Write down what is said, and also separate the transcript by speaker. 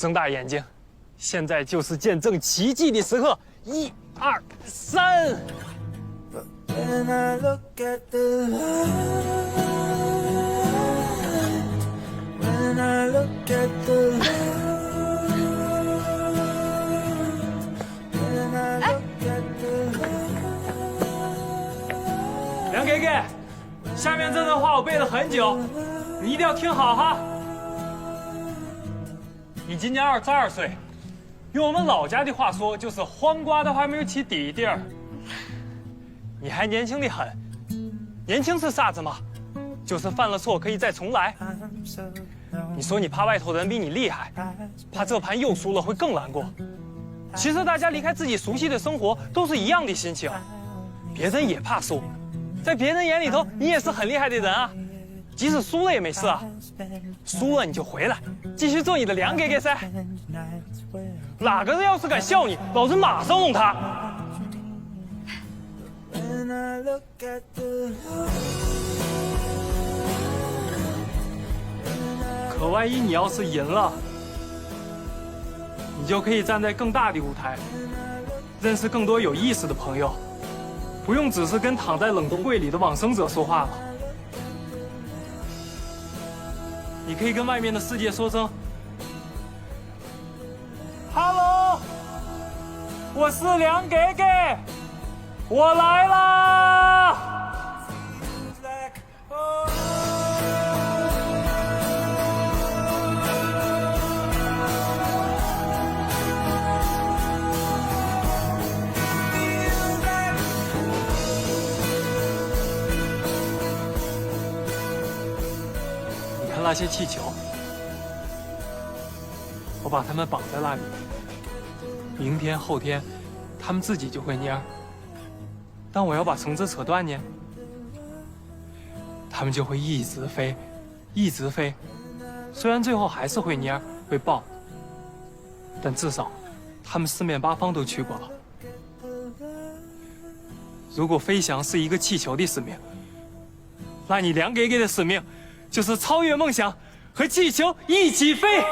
Speaker 1: 睁大眼睛，现在就是见证奇迹的时刻！1、2、3。
Speaker 2: When I look at the light, when I look at the light, when I look at the light。
Speaker 1: 梁给给，下面这段话我背了很久，你一定要听好哈。你今年22岁，用我们老家的话说，就是黄瓜都还没有起底底儿。你还年轻的很，年轻是啥子嘛？就是犯了错可以再重来。你说你怕外头人比你厉害，怕这盘又输了会更难过。其实大家离开自己熟悉的生活都是一样的心情，别人也怕输，在别人眼里头你也是很厉害的人啊。即使输了也没事啊，输了你就回来，继续做你的梁给给噻。哪个人要是敢笑你，老子马上弄他。可万一你要是赢了，你就可以站在更大的舞台，认识更多有意思的朋友，不用只是跟躺在冷冻柜里的往生者说话了。你可以跟外面的世界说声 “Hello”， 我是梁给给，我来啦！你看那些气球，我把它们绑在那里，明天后天，它们自己就会蔫儿。但我要把绳子扯断呢，它们就会一直飞，一直飞。虽然最后还是会蔫儿，会爆，但至少，它们四面八方都去过了。如果飞翔是一个气球的使命，那你梁给给的使命，就是超越梦想，和气球一起飞。